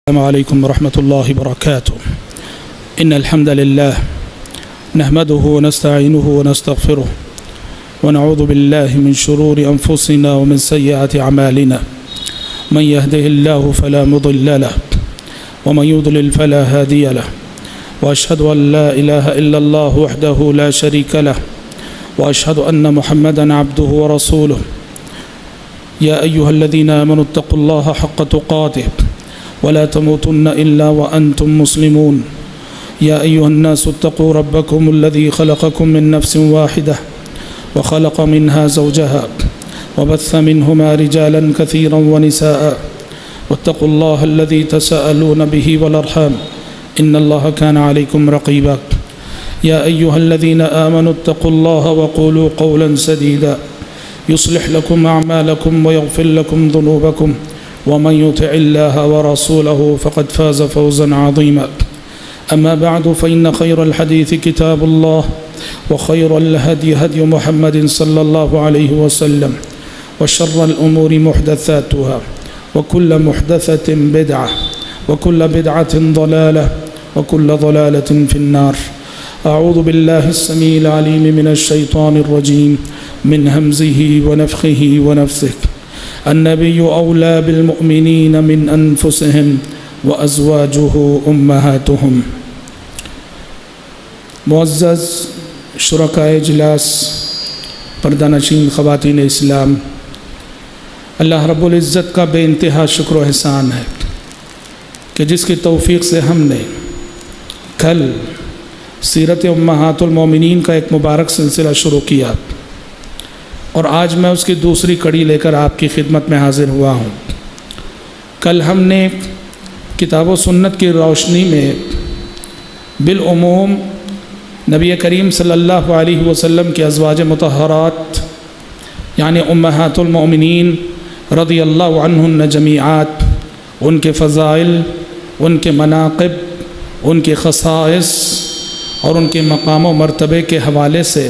السلام عليكم ورحمة الله وبركاته. إن الحمد لله نحمده ونستعينه ونستغفره ونعوذ بالله من شرور أنفسنا ومن سيئات أعمالنا. من يهده الله فلا مضل له ومن يضلل فلا هادي له. وأشهد أن لا إله إلا الله وحده لا شريك له وأشهد أن محمدا عبده ورسوله. يا أيها الذين آمنوا اتقوا الله حق تقاته ولا تموتن إلا وأنتم مسلمون. يا أيها الناس اتقوا ربكم الذي خلقكم من نفس واحدة وخلق منها زوجها وبث منهما رجالا كثيرا ونساء واتقوا الله الذي تساءلون به والأرحام إن الله كان عليكم رقيبا. يا أيها الذين آمنوا اتقوا الله وقولوا قولا سديدا يصلح لكم أعمالكم ويغفر لكم ذنوبكم ومن يطع الله ورسوله فقد فاز فوزا عظيما. أما بعد فإن خير الحديث كتاب الله وخير الهدي هدي محمد صلى الله عليه وسلم وشر الأمور محدثاتها وكل محدثة بدعة وكل بدعة ضلالة وكل ضلالة في النار. أعوذ بالله السميع العليم من الشيطان الرجيم من همزه ونفخه ونفثه. النبي أولى بالمؤمنين من أنفسهم وأزواجه أمهاتهم. معزز شرکائے اجلاس، پردہ نشین خواتین اسلام، اللہ رب العزت کا بے انتہا شکر و احسان ہے کہ جس کی توفیق سے ہم نے کل سیرت امہات المومنین کا ایک مبارک سلسلہ شروع کیا اور آج میں اس کی دوسری کڑی لے کر آپ کی خدمت میں حاضر ہوا ہوں۔ کل ہم نے کتاب و سنت کی روشنی میں بالعموم نبی کریم صلی اللہ علیہ وسلم کے ازواج مطہرات یعنی امہات المؤمنین رضی اللہ عنہن جمیعات، ان کے فضائل، ان کے مناقب، ان کے خصائص اور ان کے مقام و مرتبے کے حوالے سے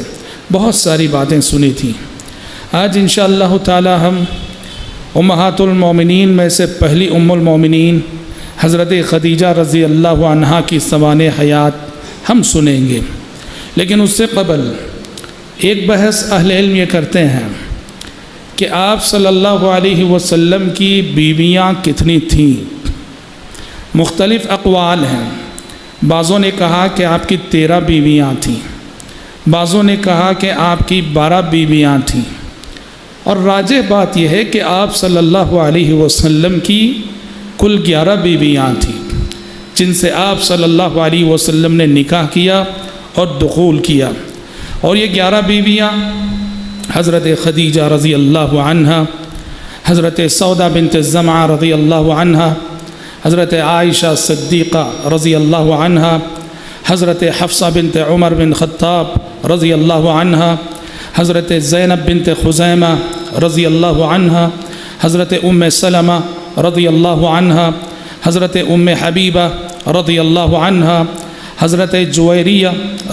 بہت ساری باتیں سنی تھیں۔ آج انشاءاللہ تعالی ہم امہات المومنین میں سے پہلی ام المومنین حضرت خدیجہ رضی اللہ عنہا کی سوانح حیات ہم سنیں گے، لیکن اس سے قبل ایک بحث اہل علم یہ کرتے ہیں کہ آپ صلی اللہ علیہ وسلم کی بیویاں کتنی تھیں؟ مختلف اقوال ہیں۔ بعضوں نے کہا کہ آپ کی 13 بیویاں تھیں، بعضوں نے کہا کہ آپ کی 12 بیویاں تھیں، اور راجح بات یہ ہے کہ آپ صلی اللہ علیہ وسلم کی کل 11 بیویاں تھیں جن سے آپ صلی اللہ علیہ وسلم نے نکاح کیا اور دخول کیا، اور یہ 11 بیویاں حضرت خدیجہ رضی اللہ عنہا، حضرت سودا بنت زمعہ رضی اللہ عنہا، حضرت عائشہ صدیقہ رضی اللہ عنہا، حضرت حفصہ بنت عمر بن خطاب رضی اللہ عنہا، حضرت زینب بنت خزیمہ رضی اللہ عنہا، حضرت سلمہ رضی اللہ عنہا، حضرت حبیبہ رضی اللہ عنہا، حضرت جویریہ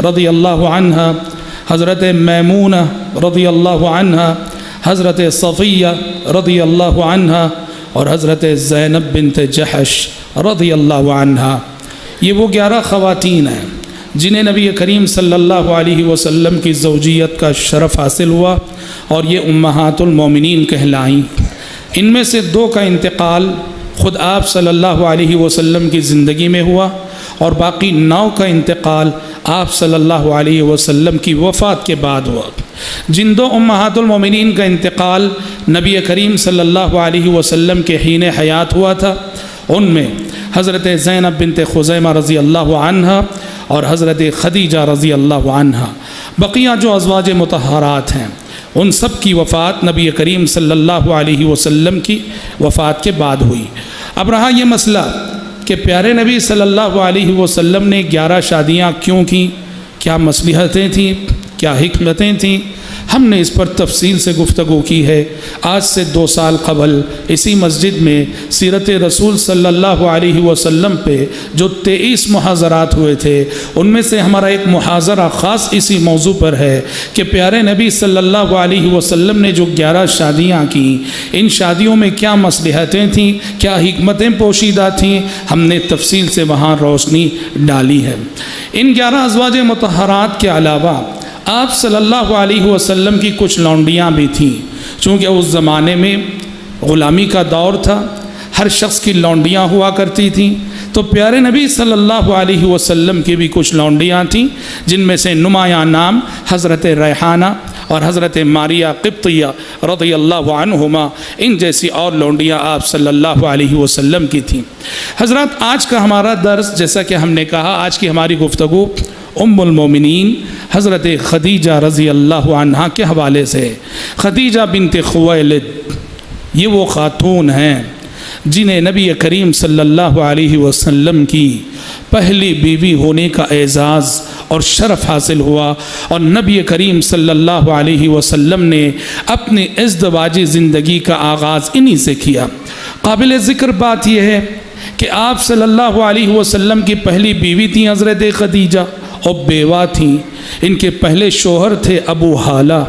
رضی اللہ عنہا، حضرت میمونہ رضی اللہ عنہا، حضرت صفیہ رضی اللہ عنہا، اور حضرت زینب بنت جحش رضی اللہ عنہا۔ یہ وہ 11 خواتین ہیں جنہیں نبی کریم صلی اللہ علیہ وسلم کی زوجیت کا شرف حاصل ہوا اور یہ امہات المومنین کہلائیں۔ ان میں سے 2 کا انتقال خود آپ صلی اللہ علیہ وسلم کی زندگی میں ہوا، اور باقی 9 کا انتقال آپ صلی اللہ علیہ وسلم کی وفات کے بعد ہوا۔ جن 2 امہات المومنین کا انتقال نبی کریم صلی اللہ علیہ وسلم کے حین حیات ہوا تھا، ان میں حضرت زینب بنت خزیمہ رضی اللہ عنہا اور حضرت خدیجہ رضی اللہ عنہا۔ بقیہ جو ازواج مطہرات ہیں ان سب کی وفات نبی کریم صلی اللہ علیہ وسلم کی وفات کے بعد ہوئی۔ اب رہا یہ مسئلہ کہ پیارے نبی صلی اللہ علیہ وسلم نے 11 شادیاں کیوں کیں؟ کیا مصلحتیں تھیں؟ کیا حکمتیں تھیں؟ ہم نے اس پر تفصیل سے گفتگو کی ہے۔ آج سے 2 سال قبل اسی مسجد میں سیرت رسول صلی اللہ علیہ وسلم پہ جو 23 محاضرات ہوئے تھے، ان میں سے ہمارا ایک محاضرہ خاص اسی موضوع پر ہے کہ پیارے نبی صلی اللہ علیہ وسلم نے جو 11 شادیاں کیں، ان شادیوں میں کیا مصلحتیں تھیں، کیا حکمتیں پوشیدہ تھیں، ہم نے تفصیل سے وہاں روشنی ڈالی ہے۔ ان 11 ازواج مطہرات کے علاوہ آپ صلی اللہ علیہ وسلم کی کچھ لونڈیاں بھی تھیں، چونکہ اس زمانے میں غلامی کا دور تھا، ہر شخص کی لونڈیاں ہوا کرتی تھیں، تو پیارے نبی صلی اللہ علیہ وسلم کی بھی کچھ لونڈیاں تھیں، جن میں سے نمایاں نام حضرت ریحانہ اور حضرت ماریہ قبطیہ رضی اللہ عنہما، ان جیسی اور لونڈیاں آپ صلی اللہ علیہ وسلم کی تھیں۔ حضرات، آج کا ہمارا درس، جیسا کہ ہم نے کہا، آج کی ہماری گفتگو ام المومنین حضرت خدیجہ رضی اللہ عنہا کے حوالے سے۔ خدیجہ بنت خویلد یہ وہ خاتون ہیں جنہیں نبی کریم صلی اللہ علیہ وسلم کی پہلی بیوی ہونے کا اعزاز اور شرف حاصل ہوا، اور نبی کریم صلی اللہ علیہ وسلم نے اپنی ازدواجی زندگی کا آغاز انہی سے کیا۔ قابل ذکر بات یہ ہے کہ آپ صلی اللہ علیہ وسلم کی پہلی بیوی تھیں حضرت خدیجہ، اور بیوہ تھیں۔ ان کے پہلے شوہر تھے ابو حالہ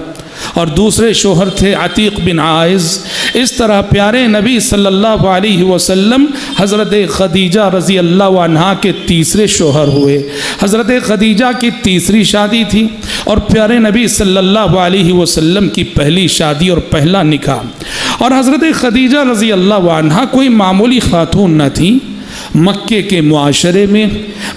اور دوسرے شوہر تھے عتیق بن عائز۔ اس طرح پیارے نبی صلی اللہ علیہ وسلم حضرت خدیجہ رضی اللہ عنہا کے تیسرے شوہر ہوئے۔ حضرت خدیجہ کی تیسری شادی تھی اور پیارے نبی صلی اللہ علیہ وسلم کی پہلی شادی اور پہلا نکاح۔ اور حضرت خدیجہ رضی اللہ عنہا کوئی معمولی خاتون نہ تھی، مکے کے معاشرے میں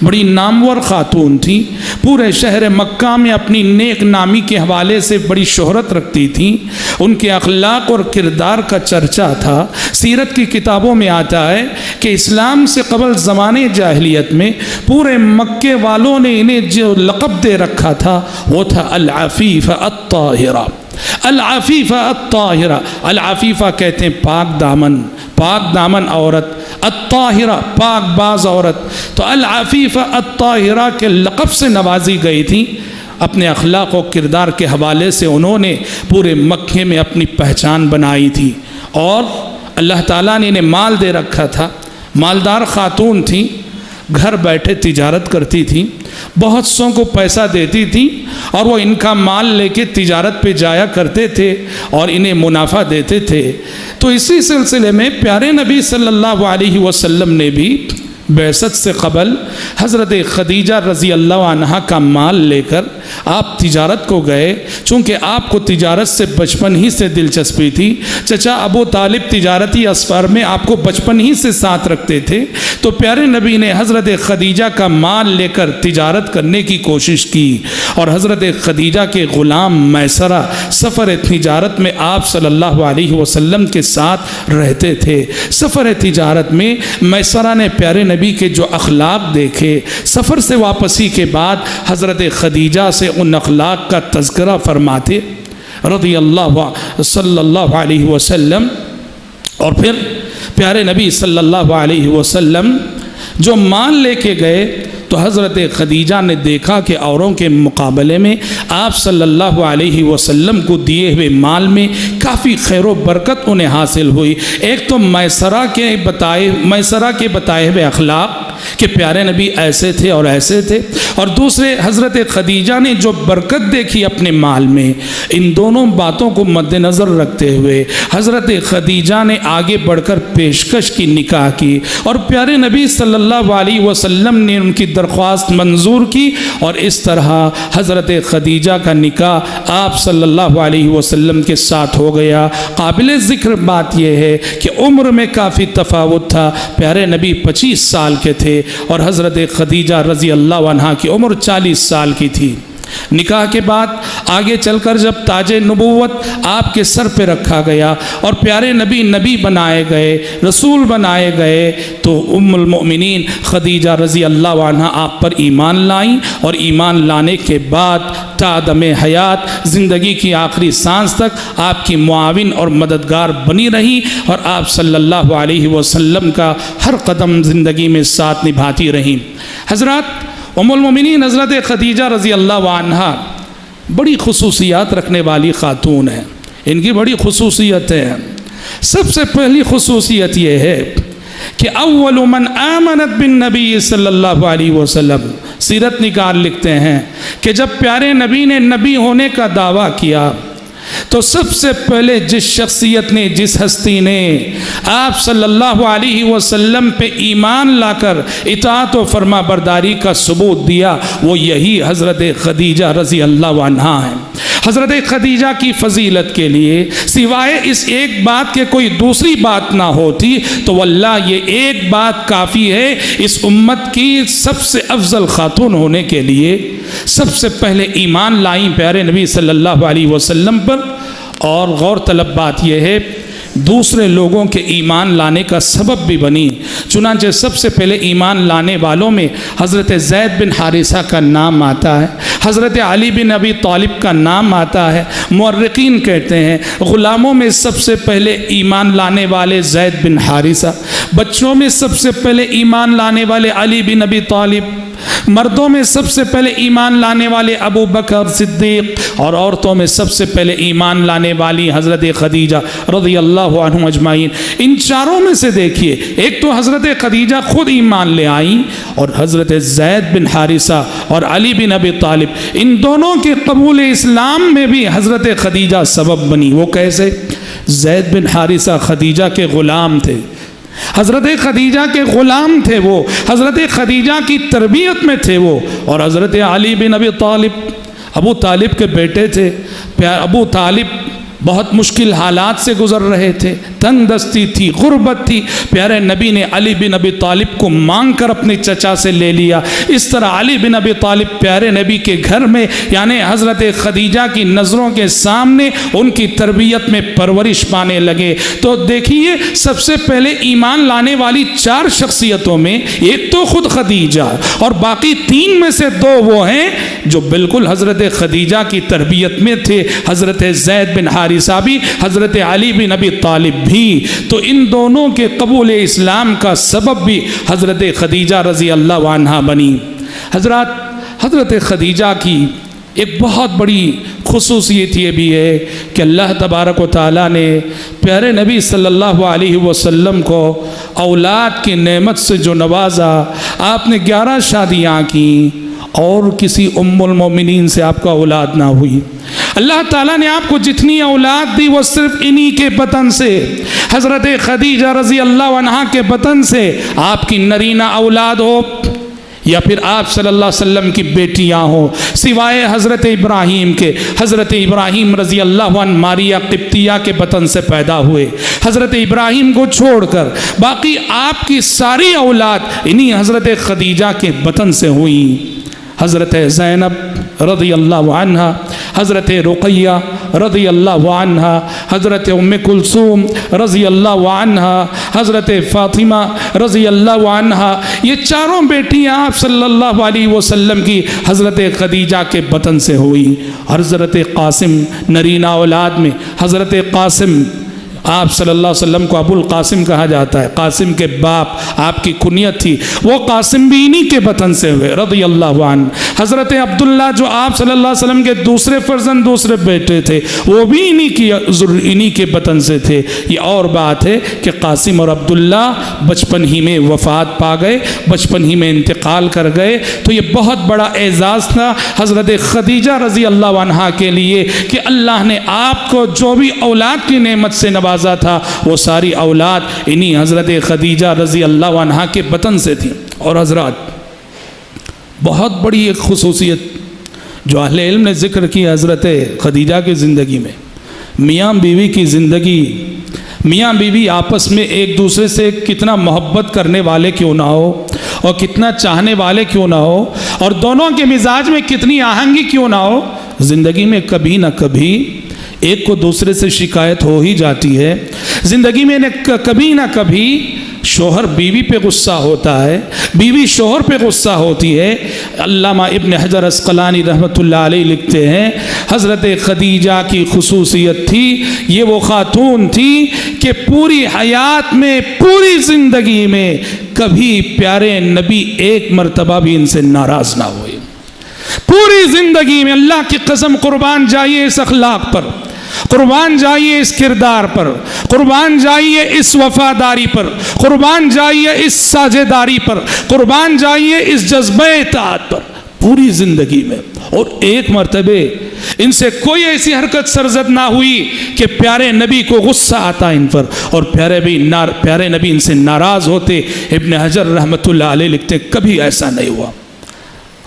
بڑی نامور خاتون تھی، پورے شہر مکہ میں اپنی نیک نامی کے حوالے سے بڑی شہرت رکھتی تھیں۔ ان کے اخلاق اور کردار کا چرچا تھا۔ سیرت کی کتابوں میں آتا ہے کہ اسلام سے قبل زمانے جاہلیت میں پورے مکے والوں نے انہیں جو لقب دے رکھا تھا وہ تھا العفیفہ الطاہرہ۔ العفیفہ الطاہرہ، العفیفہ کہتے ہیں پاک دامن، پاک دامن عورت، الطاہرہ پاک باز عورت۔ تو العفیفہ الطاہرہ کے لقب سے نوازی گئی تھی۔ اپنے اخلاق و کردار کے حوالے سے انہوں نے پورے مکے میں اپنی پہچان بنائی تھی، اور اللہ تعالیٰ نے انہیں مال دے رکھا تھا۔ مالدار خاتون تھیں، گھر بیٹھے تجارت کرتی تھی، بہت سوں کو پیسہ دیتی تھی، اور وہ ان کا مال لے کے تجارت پہ جایا کرتے تھے اور انہیں منافع دیتے تھے۔ تو اسی سلسلے میں پیارے نبی صلی اللہ علیہ وسلم نے بھی بعثت سے قبل حضرت خدیجہ رضی اللہ عنہا کا مال لے کر آپ تجارت کو گئے، چونکہ آپ کو تجارت سے بچپن ہی سے دلچسپی تھی۔ چچا ابو طالب تجارتی اسفار میں آپ کو بچپن ہی سے ساتھ رکھتے تھے، تو پیارے نبی نے حضرت خدیجہ کا مال لے کر تجارت کرنے کی کوشش کی، اور حضرت خدیجہ کے غلام میسرہ سفر تجارت میں آپ صلی اللہ علیہ وسلم کے ساتھ رہتے تھے۔ سفر تجارت میں میسرہ نے پیارے نبی کے جو اخلاق دیکھے، سفر سے واپسی کے بعد حضرت خدیجہ سے ان اخلاق کا تذکرہ فرماتے رضی اللہ صلی اللہ علیہ وسلم۔ اور پھر پیارے نبی صلی اللہ علیہ وسلم جو مال لے کے گئے، تو حضرت خدیجہ نے دیکھا کہ اوروں کے مقابلے میں آپ صلی اللہ علیہ وسلم کو دیے ہوئے مال میں کافی خیر و برکت انہیں حاصل ہوئی۔ ایک تو میسرہ کے بتائے ہوئے اخلاق کہ پیارے نبی ایسے تھے اور ایسے تھے، اور دوسرے حضرت خدیجہ نے جو برکت دیکھی اپنے مال میں، ان دونوں باتوں کو مد نظر رکھتے ہوئے حضرت خدیجہ نے آگے بڑھ کر پیشکش کی، نکاح کی، اور پیارے نبی صلی اللہ علیہ وسلم نے ان کی درخواست منظور کی، اور اس طرح حضرت خدیجہ کا نکاح آپ صلی اللہ علیہ وسلم کے ساتھ ہو گیا۔ قابل ذکر بات یہ ہے کہ عمر میں کافی تفاوت تھا، پیارے نبی 25 سال کے تھے اور حضرت خدیجہ رضی اللہ عنہا کی عمر 40 سال کی تھی۔ نکاح کے بعد آگے چل کر جب تاج نبوت آپ کے سر پہ رکھا گیا اور پیارے نبی بنائے گئے، رسول بنائے گئے، تو ام المؤمنین خدیجہ رضی اللہ عنہا آپ پر ایمان لائیں، اور ایمان لانے کے بعد تا دم حیات زندگی کی آخری سانس تک آپ کی معاون اور مددگار بنی رہی، اور آپ صلی اللہ علیہ وسلم کا ہر قدم زندگی میں ساتھ نبھاتی رہیں۔ حضرات، ام المؤمنین حضرت خدیجہ رضی اللہ عنہا بڑی خصوصیات رکھنے والی خاتون ہیں، ان کی بڑی خصوصیتیں ہیں۔ سب سے پہلی خصوصیت یہ ہے کہ اول من آمنت بالنبی صلی اللہ علیہ وسلم، سیرت نگار لکھتے ہیں کہ جب پیارے نبی نے نبی ہونے کا دعویٰ کیا تو سب سے پہلے جس شخصیت نے، جس ہستی نے آپ صلی اللہ علیہ وسلم پہ ایمان لا کر اطاعت و فرما برداری کا ثبوت دیا، وہ یہی حضرت خدیجہ رضی اللہ عنہا ہیں۔ حضرت خدیجہ کی فضیلت کے لیے سوائے اس ایک بات کے کوئی دوسری بات نہ ہوتی تو واللہ یہ ایک بات کافی ہے اس امت کی سب سے افضل خاتون ہونے کے لیے۔ سب سے پہلے ایمان لائیں پیارے نبی صلی اللہ علیہ وسلم پر، اور غور طلب بات یہ ہے دوسرے لوگوں کے ایمان لانے کا سبب بھی بنی۔ چنانچہ سب سے پہلے ایمان لانے والوں میں حضرت زید بن حارثہ کا نام آتا ہے، حضرت علی بن ابی طالب کا نام آتا ہے۔ مورخین کہتے ہیں غلاموں میں سب سے پہلے ایمان لانے والے زید بن حارثہ، بچوں میں سب سے پہلے ایمان لانے والے علی بن ابی طالب، مردوں میں سب سے پہلے ایمان لانے والے ابو بکر صدیق، اور عورتوں میں سب سے پہلے ایمان لانے والی حضرت خدیجہ رضی اللہ عنہم اجمعین۔ ان چاروں میں سے دیکھیے، ایک تو حضرت خدیجہ خود ایمان لے آئیں، اور حضرت زید بن حارثہ اور علی بن ابی طالب، ان دونوں کے قبول اسلام میں بھی حضرت خدیجہ سبب بنی۔ وہ کیسے؟ زید بن حارثہ خدیجہ کے غلام تھے، حضرت خدیجہ کے غلام تھے، وہ حضرت خدیجہ کی تربیت میں تھے وہ، اور حضرت علی بن ابی طالب ابو طالب کے بیٹے تھے۔ ابو طالب بہت مشکل حالات سے گزر رہے تھے، تنگ دستی تھی، غربت تھی، پیارے نبی نے علی بن ابی طالب کو مانگ کر اپنے چچا سے لے لیا۔ اس طرح علی بن ابی طالب پیارے نبی کے گھر میں یعنی حضرت خدیجہ کی نظروں کے سامنے ان کی تربیت میں پرورش پانے لگے۔ تو دیکھیے سب سے پہلے ایمان لانے والی چار شخصیتوں میں ایک تو خود خدیجہ، اور باقی تین میں سے دو وہ ہیں جو بالکل حضرت خدیجہ کی تربیت میں تھے، حضرت زید بن حارثہ بھی، حضرت علی بن ابی طالب بھی۔ تو ان دونوں کے قبول اسلام کا سبب بھی حضرت خدیجہ رضی اللہ عنہا بنی۔ حضرت خدیجہ کی ایک بہت بڑی خصوصیت یہ بھی ہے کہ اللہ تبارک و تعالیٰ نے پیارے نبی صلی اللہ علیہ وسلم کو اولاد کی نعمت سے جو نوازا، آپ نے 11 شادیاں کی اور کسی ام المومنین سے آپ کا اولاد نہ ہوئی۔ اللہ تعالیٰ نے آپ کو جتنی اولاد دی وہ صرف انہی کے بطن سے، حضرت خدیجہ رضی اللہ عنہا کے بطن سے آپ کی نرینہ اولاد ہو یا پھر آپ صلی اللہ علیہ وسلم کی بیٹیاں ہوں، سوائے حضرت ابراہیم کے۔ حضرت ابراہیم رضی اللہ عنہ ماریہ قبطیہ کے بطن سے پیدا ہوئے، حضرت ابراہیم کو چھوڑ کر باقی آپ کی ساری اولاد انہی حضرت خدیجہ کے بطن سے ہوئیں۔ حضرت زینب رضی اللہ عنہا، حضرت رقیہ رضی اللہ عنہا، حضرت ام کلثوم رضی اللہ عنہا، حضرت فاطمہ رضی اللہ عنہا، یہ چاروں بیٹیاں آپ صلی اللہ علیہ وسلم کی حضرت خدیجہ کے بطن سے ہوئی۔ حضرت قاسم نرینہ اولاد میں حضرت قاسم، آپ صلی اللہ علیہ وسلم کو ابو القاسم کہا جاتا ہے، قاسم کے باپ آپ کی کنیت تھی، وہ قاسم بھی انہی کے بطن سے ہوئے رضی اللہ عنہ۔ حضرت عبداللہ جو آپ صلی اللہ علیہ وسلم کے دوسرے فرزند، دوسرے بیٹے تھے، وہ بھی انہی کے بطن سے تھے۔ یہ اور بات ہے کہ قاسم اور عبداللہ بچپن ہی میں وفات پا گئے، بچپن ہی میں انتقال کر گئے۔ تو یہ بہت بڑا اعزاز تھا حضرت خدیجہ رضی اللہ عنہا کے لیے کہ اللہ نے آپ کو جو بھی اولاد کی نعمت سے نوازا تھا وہ ساری اولاد انہی حضرت خدیجہ رضی اللہ عنہا کے بطن سے تھی۔ اور حضرات بہت بڑی ایک خصوصیت جو اہل علم نے ذکر کی حضرت خدیجہ کی زندگی میں، میاں بیوی کی زندگی، میاں بیوی آپس میں ایک دوسرے سے کتنا محبت کرنے والے کیوں نہ ہو اور کتنا چاہنے والے کیوں نہ ہو، اور دونوں کے مزاج میں کتنی آہنگی کیوں نہ ہو، زندگی میں کبھی نہ کبھی ایک کو دوسرے سے شکایت ہو ہی جاتی ہے۔ زندگی میں کبھی نہ کبھی شوہر بیوی پہ غصہ ہوتا ہے، بیوی شوہر پہ غصہ ہوتی ہے۔ علامہ ابن حجر عسقلانی رحمۃ اللہ علیہ لکھتے ہیں حضرت خدیجہ کی خصوصیت تھی، یہ وہ خاتون تھی کہ پوری حیات میں، پوری زندگی میں کبھی پیارے نبی ایک مرتبہ بھی ان سے ناراض نہ ہوئے۔ پوری زندگی میں اللہ کی قسم قربان جائیے اس اخلاق پر، قربان جائیے اس کردار پر، قربان جائیے اس وفاداری پر، قربان جائیے اس ساجداری پر، قربان جائیے اس جذبہ اطاعت پر پوری زندگی میں۔ اور ایک مرتبہ ان سے کوئی ایسی حرکت سرزد نہ ہوئی کہ پیارے نبی کو غصہ آتا ان پر اور پیارے نبی ان سے ناراض ہوتے۔ ابن حجر رحمۃ اللہ علیہ لکھتے ہیں کبھی ایسا نہیں ہوا۔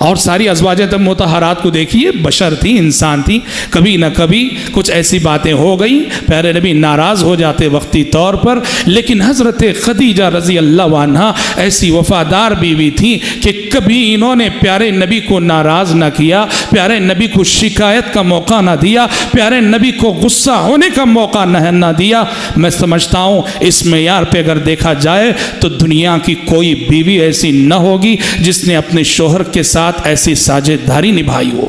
اور ساری ازواج مطہرات کو دیکھیے، بشر تھی، انسان تھی، کبھی نہ کبھی کچھ ایسی باتیں ہو گئیں، پیارے نبی ناراض ہو جاتے وقتی طور پر، لیکن حضرت خدیجہ رضی اللہ عنہا ایسی وفادار بیوی تھی کہ کبھی انہوں نے پیارے نبی کو ناراض نہ کیا، پیارے نبی کو شکایت کا موقع نہ دیا، پیارے نبی کو غصہ ہونے کا موقع نہ دیا۔ میں سمجھتا ہوں اس معیار پہ اگر دیکھا جائے تو دنیا کی کوئی بیوی ایسی نہ ہوگی جس نے اپنے شوہر کے ساتھ ایسی ساجداری نبھائی ہو،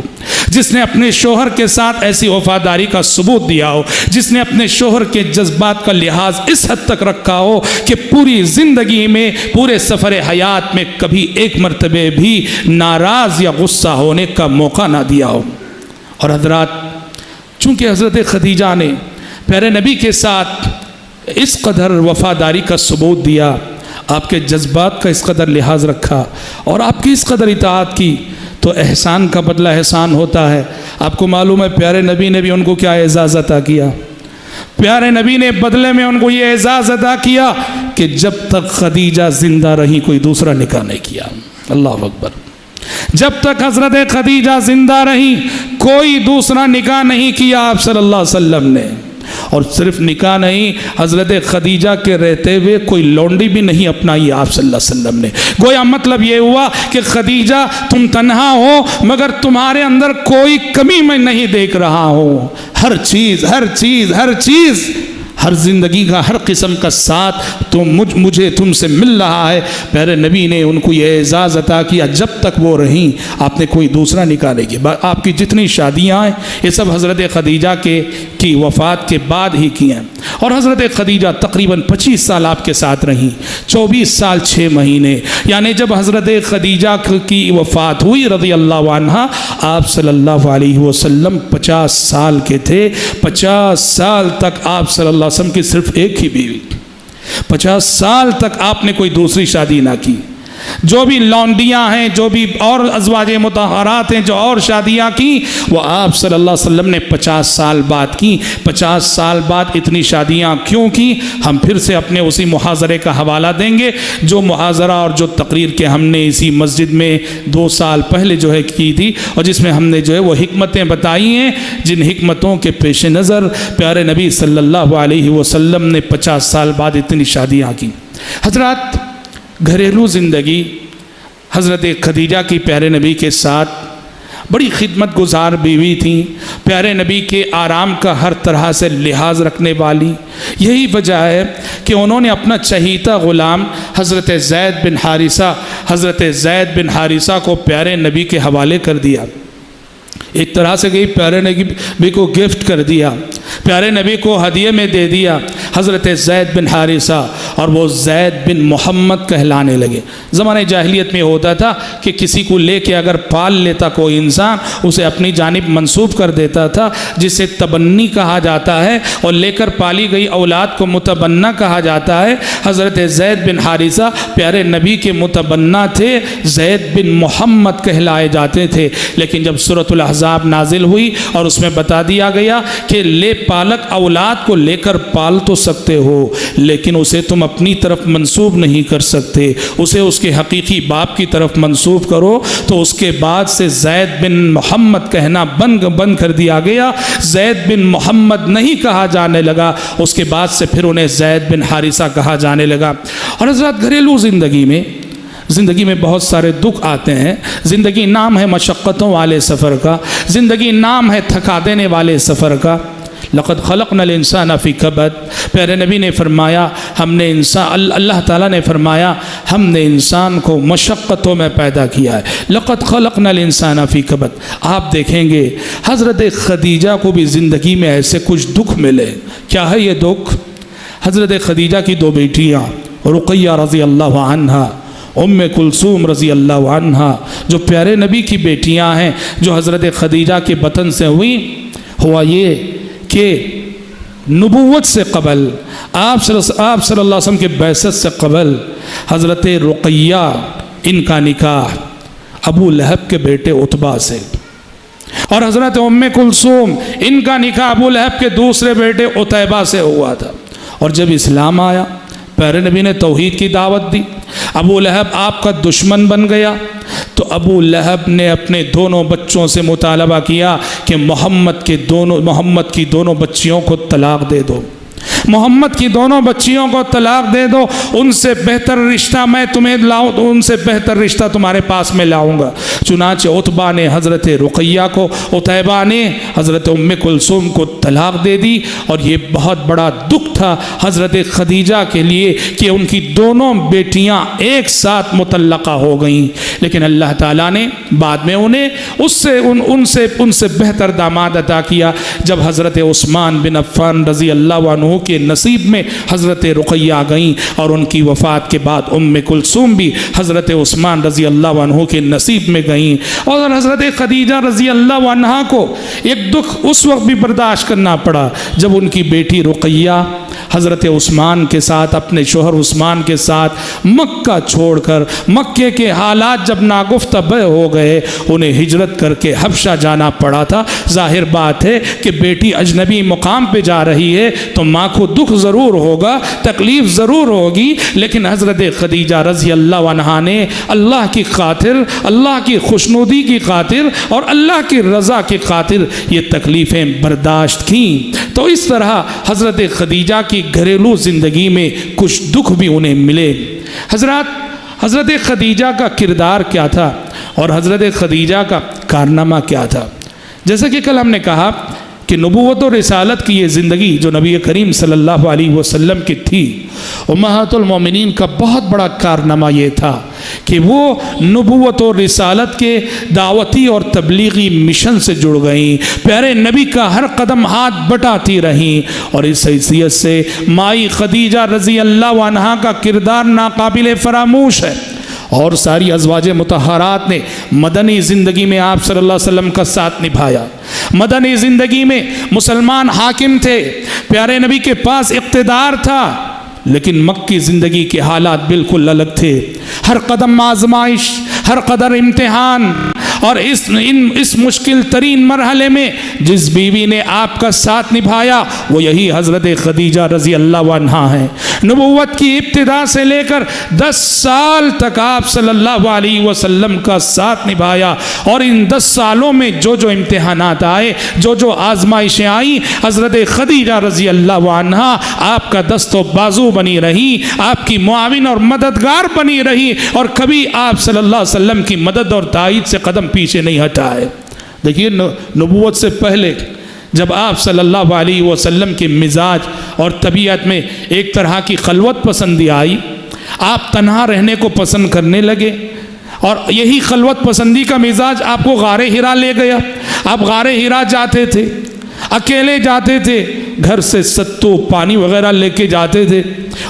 جس نے اپنے شوہر کے ساتھ ایسی وفاداری کا ثبوت دیا ہو، جس نے اپنے شوہر کے جذبات کا لحاظ اس حد تک رکھا ہو کہ پوری زندگی میں، پورے سفر حیات میں کبھی ایک مرتبہ بھی ناراض یا غصہ ہونے کا موقع نہ دیا ہو۔ اور حضرات، چونکہ حضرت خدیجہ نے پیارے نبی کے ساتھ اس قدر وفاداری کا ثبوت دیا، آپ کے جذبات کا اس قدر لحاظ رکھا اور آپ کی اس قدر اطاعت کی، تو احسان کا بدلہ احسان ہوتا ہے۔ آپ کو معلوم ہے پیارے نبی نے بھی ان کو کیا اعزاز عطا کیا؟ پیارے نبی نے بدلے میں ان کو یہ اعزاز عطا کیا کہ جب تک خدیجہ زندہ رہی کوئی دوسرا نکاح نہیں کیا۔ اللہ اکبر! جب تک حضرت خدیجہ زندہ رہی کوئی دوسرا نکاح نہیں کیا آپ صلی اللہ علیہ وسلم نے۔ اور صرف نکاح نہیں، حضرت خدیجہ کے رہتے ہوئے کوئی لونڈی بھی نہیں اپنائی آپ صلی اللہ علیہ وسلم نے۔ گویا مطلب یہ ہوا کہ خدیجہ تم تنہا ہو مگر تمہارے اندر کوئی کمی میں نہیں دیکھ رہا ہوں، ہر چیز ہر زندگی کا ہر قسم کا ساتھ تو مجھے تم سے مل رہا ہے۔ پیارے نبی نے ان کو یہ اعزاز عطا کیا، جب تک وہ رہیں آپ نے کوئی دوسرا نکاح نہیں کیا۔ آپ کی جتنی شادیاں ہیں یہ سب حضرت خدیجہ کی وفات کے بعد ہی کی ہیں۔ اور حضرت خدیجہ تقریباً 25 سال آپ کے ساتھ رہیں، 24 سال 6 مہینے، یعنی جب حضرت خدیجہ کی وفات ہوئی رضی اللہ عنہا، آپ صلی اللہ علیہ وسلم 50 سال کے تھے۔ 50 سال تک آپ صلی اللہ علیہ وسلم کی صرف ایک ہی بیوی، 50 سال تک آپ نے کوئی دوسری شادی نہ کی۔ جو بھی لونڈیاں ہیں، جو بھی اور ازواج مطہرات ہیں جو اور شادیاں کی، وہ آپ صلی اللہ علیہ وسلم نے 50 سال بعد کی۔ 50 سال بعد اتنی شادیاں کیوں کی؟ ہم پھر سے اپنے اسی محاضرے کا حوالہ دیں گے، جو محاضرہ اور جو تقریر کے ہم نے اسی مسجد میں 2 سال پہلے جو ہے کی تھی، اور جس میں ہم نے جو ہے وہ حکمتیں بتائی ہیں، جن حکمتوں کے پیش نظر پیارے نبی صلی اللہ علیہ وسلم نے 50 سال بعد اتنی شادیاں کی۔ حضرات، گھریلو زندگی حضرت خدیجہ کی پیارے نبی کے ساتھ بڑی خدمت گزار بیوی تھیں، پیارے نبی کے آرام کا ہر طرح سے لحاظ رکھنے والی۔ یہی وجہ ہے کہ انہوں نے اپنا چہیتا غلام حضرت زید بن حارثہ کو پیارے نبی کے حوالے کر دیا۔ ایک طرح سے کہ پیارے نبی کو گفٹ کر دیا، پیارے نبی کو ہدیے میں دے دیا حضرت زید بن حارثہ، اور وہ زید بن محمد کہلانے لگے۔ زمانے جاہلیت میں ہوتا تھا کہ کسی کو لے کے اگر پال لیتا کوئی انسان، اسے اپنی جانب منسوب کر دیتا تھا، جسے تبنی کہا جاتا ہے، اور لے کر پالی گئی اولاد کو متبنہ کہا جاتا ہے۔ حضرت زید بن حارثہ پیارے نبی کے متبنہ تھے، زید بن محمد کہلائے جاتے تھے۔ لیکن جب سورۃ الاحزاب نازل ہوئی اور اس میں بتا دیا گیا کہ لے پالک اولاد کو لے کر پال تو سکتے ہو، لیکن اسے تم اپنی طرف منسوب نہیں کر سکتے، اسے اس کے حقیقی باپ کی طرف منسوب کرو، تو اس کے بعد سے زید بن محمد کہنا بند کر دیا گیا۔ زید بن محمد نہیں کہا جانے لگا، اس کے بعد سے پھر انہیں زید بن حارثہ کہا جانے لگا۔ اور حضرات، گھریلو زندگی میں بہت سارے دکھ آتے ہیں۔ زندگی نام ہے مشقتوں والے سفر کا، زندگی نام ہے تھکا دینے والے سفر کا۔ لقد خلقنا الانسان فی کبد، پیارے نبی نے فرمایا اللہ تعالیٰ نے فرمایا ہم نے انسان کو مشقتوں میں پیدا کیا ہے۔ لقد خلقنا الانسان فی کبد۔ آپ دیکھیں گے حضرت خدیجہ کو بھی زندگی میں ایسے کچھ دکھ ملے۔ کیا ہے یہ دکھ؟ حضرت خدیجہ کی 2 بیٹیاں رقیہ رضی اللہ عنہا کلثوم رضی اللہ عنہا جو پیارے نبی کی بیٹیاں ہیں، جو حضرت خدیجہ کے بطن سے ہوئی، ہوا یہ کہ نبوت سے قبل آپ صلی اللہ علیہ وسلم کے بعثت سے قبل حضرت رقیہ ان کا نکاح ابو لہب کے بیٹے عتبہ سے، اور حضرت کلثوم ان کا نکاح ابو لہب کے دوسرے بیٹے عتیبہ سے ہوا تھا۔ اور جب اسلام آیا، پیارے نبی نے توحید کی دعوت دی، ابو لہب آپ کا دشمن بن گیا، تو ابو لہب نے اپنے دونوں بچوں سے مطالبہ کیا کہ محمد کی دونوں بچیوں کو طلاق دے دو، محمد کی دونوں بچیوں کو طلاق دے دو، ان سے بہتر رشتہ میں تمہیں لاؤں، تو ان سے بہتر رشتہ تمہارے پاس میں لاؤں گا۔ چنانچہ عتبہ نے حضرت رقیہ کو، عتیبہ نے حضرت کلثوم کو طلاق دے دی، اور یہ بہت بڑا دکھ تھا حضرت خدیجہ کے لیے کہ ان کی دونوں بیٹیاں ایک ساتھ مطلقہ ہو گئیں، لیکن اللہ تعالیٰ نے بعد میں انہیں ان سے بہتر داماد عطا کیا، جب حضرت عثمان بن عفان رضی اللہ عنہ کے نصیب میں حضرت رقیہ گئیں، اور ان کی وفات کے بعد کلثوم بھی حضرت عثمان رضی اللہ عنہ کے نصیب میں گئیں۔ اور حضرت خدیجہ رضی اللہ عنہا کو ایک دکھ اس وقت بھی برداشت کرنا پڑا جب ان کی بیٹی رقیہ حضرت عثمان کے ساتھ، اپنے شوہر عثمان کے ساتھ مکہ چھوڑ کر، مکے کے حالات جب ناگفتہ ہو گئے، انہیں ہجرت کر کے حبشہ جانا پڑا تھا۔ ظاہر بات ہے کہ بیٹی اجنبی مقام پہ جا رہی ہے تو ماں کو دکھ ضرور ہوگا، تکلیف ضرور ہوگی، لیکن حضرت خدیجہ رضی اللہ عنہا نے اللہ کی خاطر، اللہ کی خوشنودی کی خاطر اور اللہ کی رضا کی خاطر یہ تکلیفیں برداشت کیں۔ تو اس طرح حضرت خدیجہ کی گھریلو زندگی میں کچھ دکھ بھی انہیں ملے۔ حضرت خدیجہ کا کردار کیا تھا اور حضرت خدیجہ کا کارنامہ کیا تھا؟ جیسا کہ کل ہم نے کہا کہ نبوت و رسالت کی یہ زندگی جو نبی کریم صلی اللہ علیہ وسلم کی تھی، امہات المومنین کا بہت بڑا کارنامہ یہ تھا کہ وہ نبوت و رسالت کے دعوتی اور تبلیغی مشن سے جڑ گئیں، پیارے نبی کا ہر قدم ہاتھ بٹاتی رہیں، اور اس حیثیت سے مائی خدیجہ رضی اللہ عنہا کا کردار ناقابل فراموش ہے۔ اور ساری ازواج مطہرات نے مدنی زندگی میں آپ صلی اللہ علیہ وسلم کا ساتھ نبھایا۔ مدنی زندگی میں مسلمان حاکم تھے، پیارے نبی کے پاس اقتدار تھا، لیکن مکی زندگی کے حالات بالکل الگ تھے۔ ہر قدم آزمائش، ہر قدر امتحان، اور اس مشکل ترین مرحلے میں جس بیوی نے آپ کا ساتھ نبھایا وہ یہی حضرت خدیجہ رضی اللہ عنہا ہیں۔ نبوت کی ابتدا سے لے کر 10 سال تک آپ صلی اللہ علیہ وسلم کا ساتھ نبھایا، اور ان 10 سالوں میں جو امتحانات آئے، جو آزمائشیں آئیں، حضرت خدیجہ رضی اللہ عنہا آپ کا دست و بازو بنی رہی، آپ کی معاون اور مددگار بنی رہی، اور کبھی آپ صلی اللہ علیہ وسلم کی مدد اور تائید سے قدم پیچھے نہیں ہٹائے۔ دیکھیے نبوت سے پہلے جب آپ صلی اللہ علیہ وسلم کے مزاج اور طبیعت میں ایک طرح کی خلوت پسندی آئی، آپ تنہا رہنے کو پسند کرنے لگے، اور یہی خلوت پسندی کا مزاج آپ کو غار حرا لے گیا۔ آپ غار حرا جاتے تھے، اکیلے جاتے تھے، گھر سے ستو پانی وغیرہ لے کے جاتے تھے،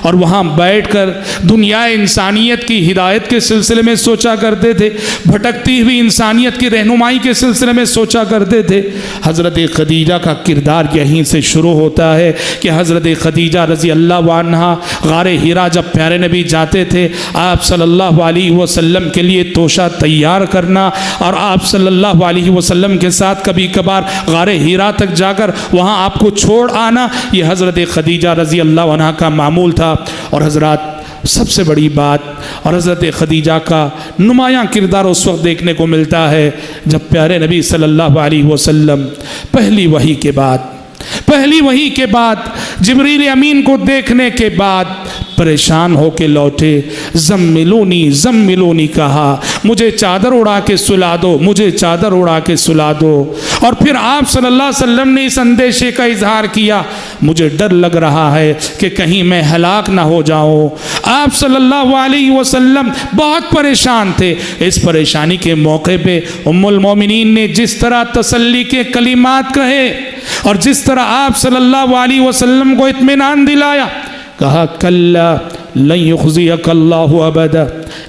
اور وہاں بیٹھ کر دنیا انسانیت کی ہدایت کے سلسلے میں سوچا کرتے تھے، بھٹکتی ہوئی انسانیت کی رہنمائی کے سلسلے میں سوچا کرتے تھے۔ حضرت خدیجہ کا کردار یہیں سے شروع ہوتا ہے کہ حضرت خدیجہ رضی اللہ عنہا غار حرا جب پیارے نبی جاتے تھے، آپ صلی اللہ علیہ وسلم کے لیے توشہ تیار کرنا، اور آپ صلی اللہ علیہ وسلم کے ساتھ کبھی کبھار غار حرا تک جا کر وہاں آپ کو چھوڑ آنا، یہ حضرت خدیجہ رضی اللہ عنہا کا معمول تھا۔ اور حضرات سب سے بڑی بات، اور حضرت خدیجہ کا نمایاں کردار اس وقت دیکھنے کو ملتا ہے جب پیارے نبی صلی اللہ علیہ وسلم پہلی وحی کے بعد جبریل امین کو دیکھنے کے بعد پریشان ہو کے لوٹے، زملونی کہا، مجھے چادر اڑا کے سلا دو، مجھے چادر اڑا کے سلا دو۔ اور پھر آپ صلی اللہ علیہ وسلم نے اس اندیشے کا اظہار کیا، مجھے ڈر لگ رہا ہے کہ کہیں میں ہلاک نہ ہو جاؤں۔ آپ صلی اللہ علیہ وسلم بہت پریشان تھے۔ اس پریشانی کے موقع پہ ام المومنین نے جس طرح تسلی کے کلمات کہے، اور جس طرح آپ صلی اللہ علیہ وسلم کو اطمینان دلایا، کہا کلا لن یخزیک اللہ ابدا،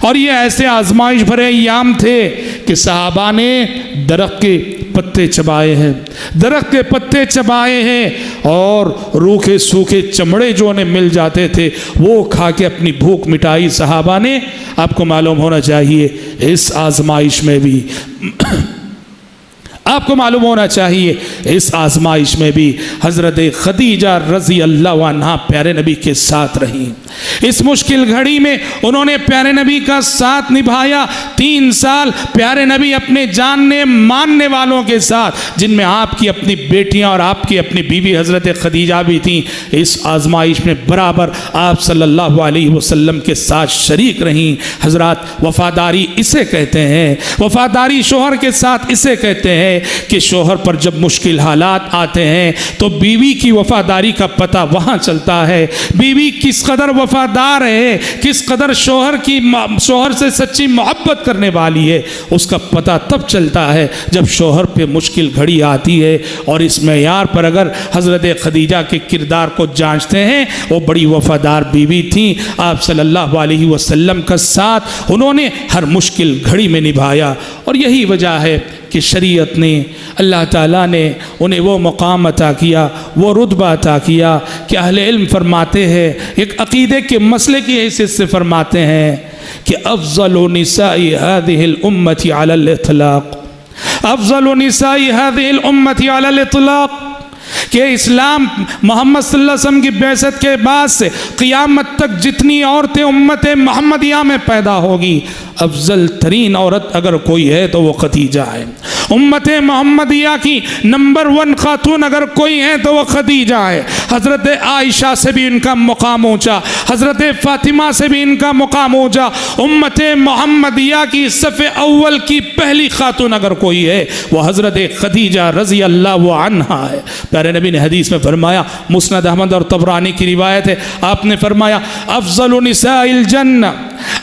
اور یہ ایسے آزمائش بھرے ایام تھے کہ صحابہ نے درخت کے پتے چبائے ہیں، درخت کے پتے چبائے ہیں، اور روکھے سوکھے چمڑے جو انہیں مل جاتے تھے وہ کھا کے اپنی بھوک مٹائی صحابہ نے۔ آپ کو معلوم ہونا چاہیے اس آزمائش میں بھی آپ کو معلوم ہونا چاہیے اس آزمائش میں بھی حضرت خدیجہ رضی اللہ عنہا پیارے نبی کے ساتھ رہیں۔ اس مشکل گھڑی میں انہوں نے پیارے نبی کا ساتھ نبھایا۔ 3 سال پیارے نبی اپنے جاننے ماننے والوں کے ساتھ، جن میں آپ کی اپنی بیٹیاں اور آپ کی اپنی بیوی حضرت خدیجہ بھی تھیں، اس آزمائش میں برابر آپ صلی اللہ علیہ وسلم کے ساتھ شریک رہیں۔ حضرات، وفاداری اسے کہتے ہیں، وفاداری شوہر کے ساتھ اسے کہتے ہیں کہ شوہر پر جب مشکل حالات آتے ہیں تو بیوی کی وفاداری کا پتہ وہاں چلتا ہے۔ بیوی کس قدر وفادار ہے، کس قدر شوہر سے سچی محبت کرنے والی ہے، اس کا پتہ تب چلتا ہے جب شوہر پہ مشکل گھڑی آتی ہے۔ اور اس معیار پر اگر حضرت خدیجہ کے کردار کو جانچتے ہیں، وہ بڑی وفادار بیوی تھیں۔ آپ صلی اللہ علیہ وسلم کا ساتھ انہوں نے ہر مشکل گھڑی میں نبھایا، اور یہی وجہ ہے کہ شریعت نے، اللہ تعالیٰ نے انہیں وہ مقام عطا کیا، وہ رتبہ عطا کیا کہ اہل علم فرماتے ہیں، ایک عقیدے کے مسئلے کی حیثیت سے فرماتے ہیں کہ افضل نساء هذه الامة على الاطلاق، افضل نساء هذه الامة على الاطلاق، کہ اسلام محمد صلی اللہ علیہ وسلم کی بعثت کے بعد سے قیامت تک جتنی عورتیں امت محمدیہ میں پیدا ہوگی، افضل ترین عورت اگر کوئی ہے تو وہ خدیجہ ہے۔ امت محمدیہ کی نمبر 1 خاتون اگر کوئی ہے تو وہ خدیجہ ہے۔ حضرت عائشہ سے بھی ان کا مقام اونچا، حضرت فاطمہ سے بھی ان کا مقام اونچا۔ امت محمدیہ کی صف اول کی پہلی خاتون اگر کوئی ہے وہ حضرت خدیجہ رضی اللہ عنہا ہے۔ پیارے نبی نے حدیث میں فرمایا، مسند احمد اور طبرانی کی روایت ہے، آپ نے فرمایا افضل نساء الجنہ،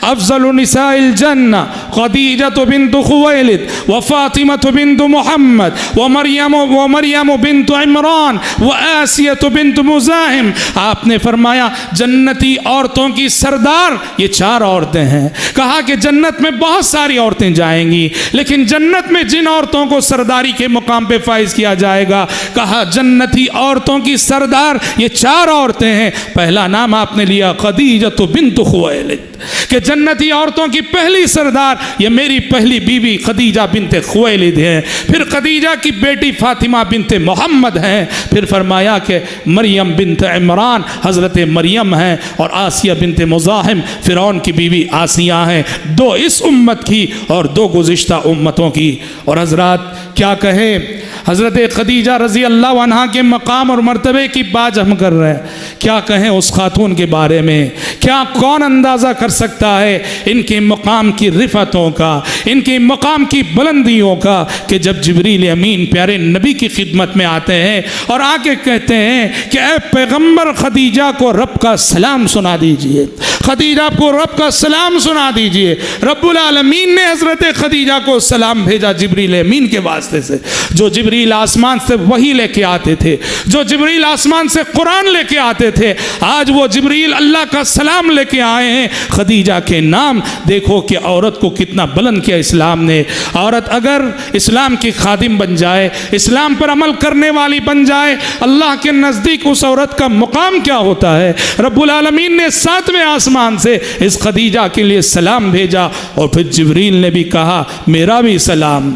افضل نساء الجنہ خدیجہ بنت خویلد وفاطمہ بنت محمد ومریم بنت عمران وآسیہ بنت مزاحم۔ آپ نے فرمایا جنتی عورتوں کی سردار یہ 4 عورتیں ہیں۔ کہا کہ جنت میں بہت ساری عورتیں جائیں گی، لیکن جنت میں جن عورتوں کو سرداری کے مقام پہ فائز کیا جائے گا، کہا جنتی عورتوں کی سردار یہ 4 عورتیں ہیں۔ پہلا نام آپ نے لیا خدیجہ بنت خویلد، کہ جنتی عورتوں کی پہلی سردار یہ میری پہلی بیوی خدیجہ بنت خویلد ہے، پھر خدیجہ کی بیٹی فاطمہ بنت محمد ہیں، پھر فرمایا کہ مریم بنت عمران حضرت مریم ہیں، اور آسیہ بنت مزاحم فرعون کی بیوی آسیہ ہیں۔ 2 اس امت کی اور 2 گزشتہ امتوں کی۔ اور حضرات کیا کہیں، حضرت خدیجہ رضی اللہ عنہا کے مقام اور مرتبے کی بات ہم کر رہے ہیں، کیا کہیں اس خاتون کے بارے میں، کیا کون اندازہ کر سکتا ہے ان کے مقام کی رفعتوں کا، ان کے مقام کی بلندیوں کا، کہ جب جبریل امین پیارے نبی کی خدمت میں آتے ہیں اور آ کے کہتے ہیں کہ اے پیغمبر خدیجہ کو رب کا سلام سنا دیجئے، خدیجہ کو رب کا سلام سنا دیجئے۔ رب العالمین نے حضرت خدیجہ کو سلام بھیجا جبریل امین کے واسطے سے، جو جبریل آسمان سے وحی لے کے آتے تھے، جو جبریل آسمان سے قرآن لے کے آتے تھے، آج وہ جبریل اللہ کا سلام لے کے آئے ہیں خدیجہ کے نام۔ دیکھو کہ عورت کو کتنا بلند کیا اسلام نے۔ عورت اگر اسلام کی خادم بن جائے، اسلام پر عمل کرنے والی بن جائے، اللہ کے نزدیک اس عورت کا مقام کیا ہوتا ہے۔ رب العالمین نے 7ویں آسمان سے اس خدیجہ کے لیے سلام بھیجا، اور پھر جبریل نے بھی کہا میرا بھی سلام،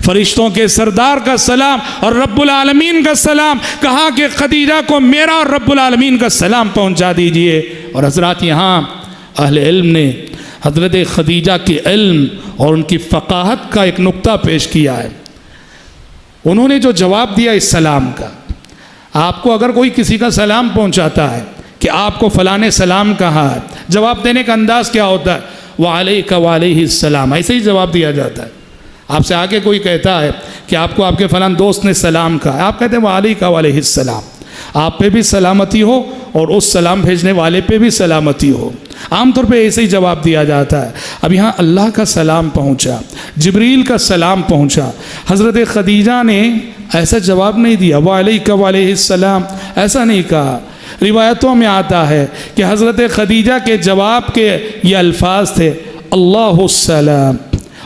فرشتوں کے سردار کا سلام اور رب العالمین کا سلام، کہا کہ خدیجہ کو میرا اور رب العالمین کا سلام پہنچا دیجئے۔ اور حضرات یہاں اہل علم نے حضرت خدیجہ کے علم اور ان کی فقاہت کا ایک نقطہ پیش کیا ہے۔ انہوں نے جو جواب دیا اس سلام کا، آپ کو اگر کوئی کسی کا سلام پہنچاتا ہے کہ آپ کو فلاں نے سلام کہا ہے، جواب دینے کا انداز کیا ہوتا ہے؟ وعلیک وعلیہ السلام، ایسے ہی جواب دیا جاتا ہے۔ آپ سے آگے کوئی کہتا ہے کہ آپ کو آپ کے فلاں دوست نے سلام کہا ہے، آپ کہتے ہیں وعلیک وعلیہ السلام، آپ پہ بھی سلامتی ہو اور اس سلام بھیجنے والے پہ بھی سلامتی ہو۔ عام طور پہ ایسے ہی جواب دیا جاتا ہے۔ اب یہاں اللہ کا سلام پہنچا، جبریل کا سلام پہنچا، حضرت خدیجہ نے ایسا جواب نہیں دیا وعلیک وعلیہ السلام، ایسا نہیں کہا۔ روایتوں میں آتا ہے کہ حضرت خدیجہ کے جواب کے یہ الفاظ تھے اللہ السلام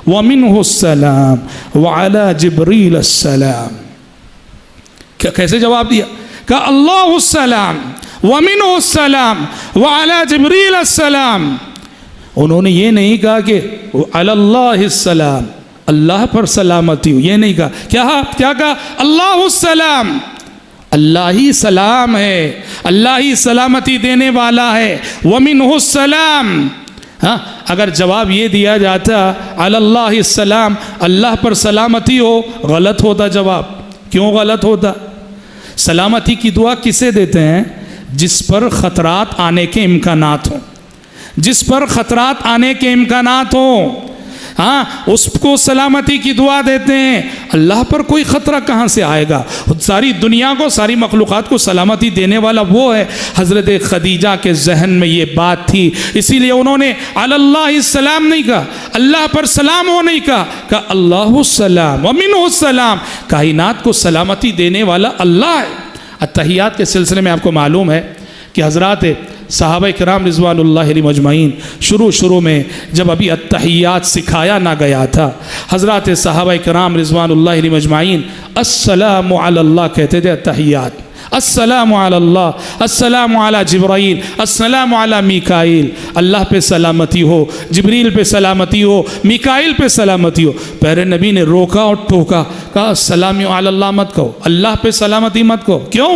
ومنہ السلام وعلی جبریل السلام۔ کیسے جواب دیا؟ کہا اللہ السلام ومنہ السلام وعلی جبریل السلام۔ انہوں نے یہ نہیں کہا کہ علی اللہ السلام، اللہ پر سلامتی ہو، یہ نہیں کہا۔ کیا کہا؟ اللہ السلام، اللہ ہی سلام ہے، اللہ ہی سلامتی دینے والا ہے۔ ومنہ السلام، ہاں اگر جواب یہ دیا جاتا علی اللہ السلام، اللہ پر سلامتی ہو، غلط ہوتا جواب۔ کیوں غلط ہوتا؟ سلامتی کی دعا کسے دیتے ہیں؟ جس پر خطرات آنے کے امکانات ہوں، جس پر خطرات آنے کے امکانات ہوں، ہاں اس کو سلامتی کی دعا دیتے ہیں۔ اللہ پر کوئی خطرہ کہاں سے آئے گا؟ ساری دنیا کو، ساری مخلوقات کو سلامتی دینے والا وہ ہے۔ حضرت خدیجہ کے ذہن میں یہ بات تھی، اسی لیے انہوں نے علی اللہ السلام نہیں کہا، اللہ پر سلام ہو نہیں کہا اللہ السلام ومنہ السلام، کائنات کو سلامتی دینے والا اللہ ہے۔ اتحیات کے سلسلے میں آپ کو معلوم ہے کہ حضرات صحابہ کرام رضوان اللہ علیہم اجمعین شروع میں جب ابھی اتحیات سکھایا نہ گیا تھا، حضرات صحابہ کرام رضوان اللہ علیہم اجمعین السلام علی اللہ کہتے تھے۔ اتحیات السلام علی اللہ، السلام علی جبرائیل، السلام علی میکائیل، اللہ پہ سلامتی ہو، جبریل پہ سلامتی ہو، میکائیل پہ سلامتی ہو۔ پیارے نبی نے روکا اور ٹوکا، کہا السلام علی اللہ مت کہو، اللہ پہ سلامتی مت کہو۔ کیوں؟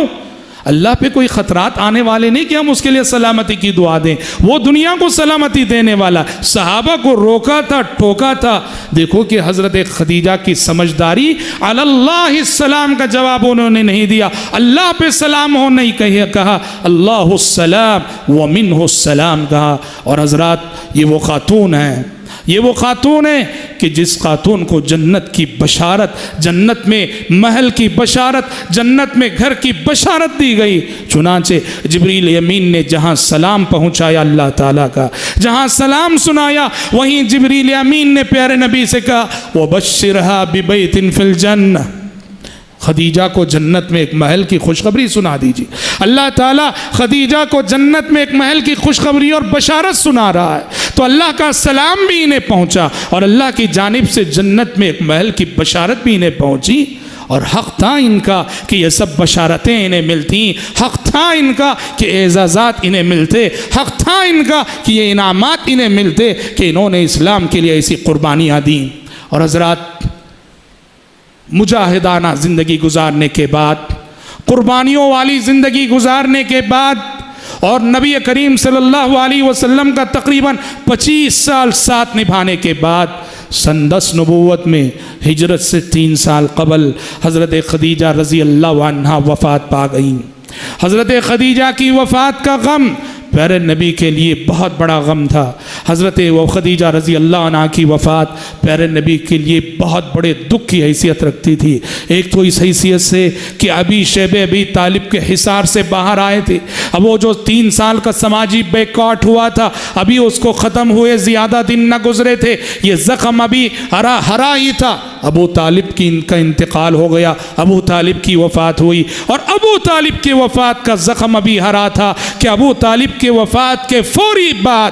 اللہ پہ کوئی خطرات آنے والے نہیں کہ ہم اس کے لیے سلامتی کی دعا دیں، وہ دنیا کو سلامتی دینے والا۔ صحابہ کو روکا تھا، ٹوکا تھا۔ دیکھو کہ حضرت خدیجہ کی سمجھداری، علی اللہ السلام کا جواب انہوں نے نہیں دیا، اللہ پہ سلام ہو نہیں کہا، اللہ السلام ومنہ السلام کہا۔ اور حضرات یہ وہ خاتون ہیں، یہ وہ خاتون ہے کہ جس خاتون کو جنت کی بشارت، جنت میں محل کی بشارت، جنت میں گھر کی بشارت دی گئی۔ چنانچہ جبریل امین نے جہاں سلام پہنچایا اللہ تعالیٰ کا، جہاں سلام سنایا، وہیں جبریل امین نے پیارے نبی سے کہا وَبَشِّرْهَا بِبَيْتٍ فِي الْجَنَّةِ، خدیجہ کو جنت میں ایک محل کی خوشخبری سنا دیجیے۔ اللہ تعالیٰ خدیجہ کو جنت میں ایک محل کی خوشخبری اور بشارت سنا رہا ہے، تو اللہ کا سلام بھی انہیں پہنچا اور اللہ کی جانب سے جنت میں ایک محل کی بشارت بھی انہیں پہنچی۔ اور حق تھا ان کا کہ یہ سب بشارتیں انہیں ملتی، حق تھا ان کا کہ اعزازات انہیں ملتے، حق تھا ان کا کہ یہ انعامات انہیں ملتے کہ انہوں نے اسلام کے لیے ایسی قربانیاں دیں۔ اور حضرات مجاہدانہ زندگی گزارنے کے بعد، قربانیوں والی زندگی گزارنے کے بعد، اور نبی کریم صلی اللہ علیہ وسلم کا تقریباً 25 سال ساتھ نبھانے کے بعد، سن 10 نبوت میں ہجرت سے 3 سال قبل حضرت خدیجہ رضی اللہ عنہا وفات پا گئیں۔ حضرت خدیجہ کی وفات کا غم پیارے نبی کے لیے بہت بڑا غم تھا۔ حضرت خدیجہ رضی اللہ عنہ کی وفات پیارے نبی کے لیے بہت بڑے دکھ کی حیثیت رکھتی تھی۔ ایک تو اس حیثیت سے کہ ابھی شیب ابی طالب کے حصار سے باہر آئے تھے، اب وہ جو 3 سال کا سماجی بیکاٹ ہوا تھا ابھی اس کو ختم ہوئے زیادہ دن نہ گزرے تھے، یہ زخم ابھی ہرا ہی تھا۔ ابو طالب کی ان کا انتقال ہو گیا، ابو طالب کی وفات ہوئی، اور ابو طالب کی وفات کا زخم ابھی ہرا تھا کہ ابو طالب کے وفات کے فوری بعد،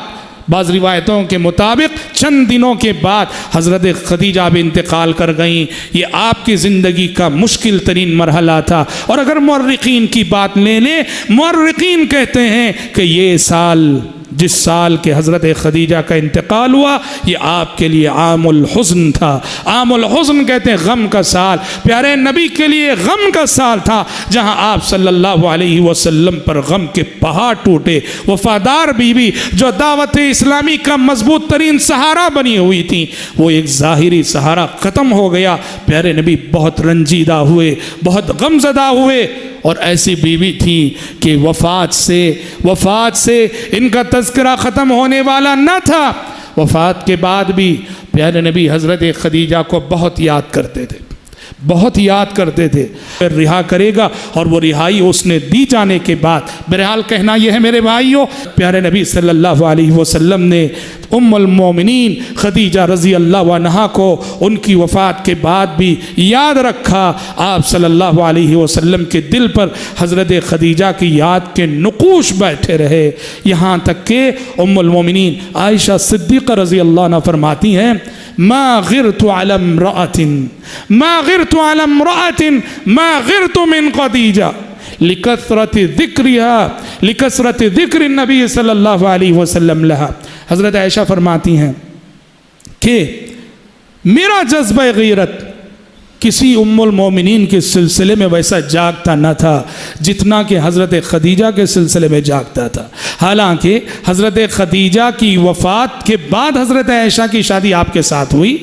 بعض روایتوں کے مطابق چند دنوں کے بعد حضرت خدیجہ بھی انتقال کر گئیں۔ یہ آپ کی زندگی کا مشکل ترین مرحلہ تھا۔ اور اگر مورخین کی بات لے لیں، مورخین کہتے ہیں کہ یہ سال، جس سال کے حضرت خدیجہ کا انتقال ہوا، یہ آپ کے لیے عام الحزن تھا۔ عام الحزن کہتے ہیں غم کا سال، پیارے نبی کے لیے غم کا سال تھا، جہاں آپ صلی اللہ علیہ وسلم پر غم کے پہاڑ ٹوٹے۔ وفادار بیوی جو دعوت اسلامی کا مضبوط ترین سہارا بنی ہوئی تھی، وہ ایک ظاہری سہارا ختم ہو گیا۔ پیارے نبی بہت رنجیدہ ہوئے، بہت غم زدہ ہوئے، اور ایسی بیوی تھی کہ وفات سے ان کا تذکرہ ختم ہونے والا نہ تھا۔ وفات کے بعد بھی پیارے نبی حضرت خدیجہ کو بہت یاد کرتے تھے، بہت یاد کرتے تھے. پھر رہا کرے گا اور وہ رہائی اس نے دی جانے کے بعد. بہرحال کہنا یہ ہے میرے بھائیوں، پیارے نبی صلی اللہ علیہ وسلم نے ام المومنین خدیجہ رضی اللہ عنہا کو ان کی وفات کے بعد بھی یاد رکھا. آپ صلی اللہ علیہ وسلم کے دل پر حضرت خدیجہ کی یاد کے نقوش بیٹھے رہے، یہاں تک کہ ام المومنین عائشہ صدیقہ رضی اللہ عنہ فرماتی ہیں ما غرت على امرأة ما غرت على امرأة ما غرت من خدیجہ لکثرت ذکرها لکثرت ذکر النبی صلی اللہ علیہ وسلم لها. حضرت عائشہ فرماتی ہیں کہ میرا جذبہ غیرت کسی ام المومنین کے سلسلے میں ویسا جاگتا نہ تھا جتنا کہ حضرت خدیجہ کے سلسلے میں جاگتا تھا. حالانکہ حضرت خدیجہ کی وفات کے بعد حضرت عائشہ کی شادی آپ کے ساتھ ہوئی،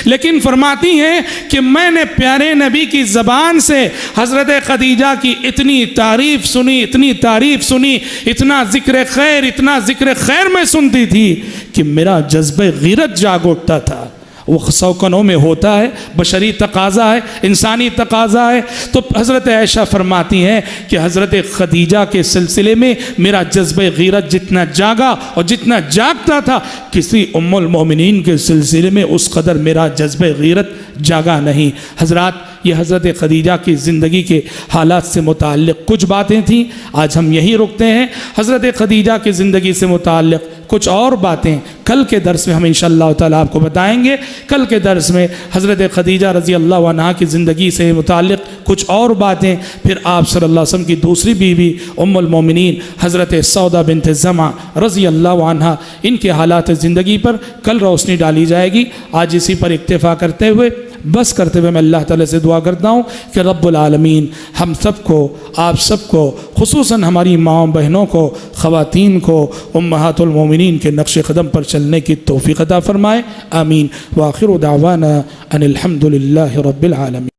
لیکن فرماتی ہیں کہ میں نے پیارے نبی کی زبان سے حضرت خدیجہ کی اتنی تعریف سنی، اتنی تعریف سنی، اتنا ذکر خیر میں سنتی تھی کہ میرا جذبہ غیرت جاگ اٹھتا تھا. وہ سوکنوں میں ہوتا ہے، بشری تقاضا ہے، انسانی تقاضا ہے. تو حضرت عائشہ فرماتی ہیں کہ حضرت خدیجہ کے سلسلے میں میرا جذبہ غیرت جتنا جاگا اور جتنا جاگتا تھا، کسی ام المومنین کے سلسلے میں اس قدر میرا جذبہ غیرت جاگا نہیں. حضرات، یہ حضرت خدیجہ کی زندگی کے حالات سے متعلق کچھ باتیں تھیں. آج ہم یہی رکتے ہیں. حضرت خدیجہ کی زندگی سے متعلق کچھ اور باتیں کل کے درس میں ہم انشاءاللہ تعالیٰ آپ کو بتائیں گے. کل کے درس میں حضرت خدیجہ رضی اللہ عنہا کی زندگی سے متعلق کچھ اور باتیں، پھر آپ صلی اللہ علیہ وسلم کی دوسری بیوی ام المومنین حضرت سودا بنت زمع رضی اللہ عنہا، ان کے حالات زندگی پر کل روشنی ڈالی جائے گی. آج اسی پر اکتفا کرتے ہوئے بس کرتے ہوئے میں اللہ تعالیٰ سے دعا کرتا ہوں کہ رب العالمین ہم سب کو، آپ سب کو، خصوصاً ہماری ماں بہنوں کو، خواتین کو امہات المومنین کے نقش قدم پر چلنے کی توفیق عطا فرمائے. آمین. وآخر دعوانا ان الحمد للہ رب العالمین.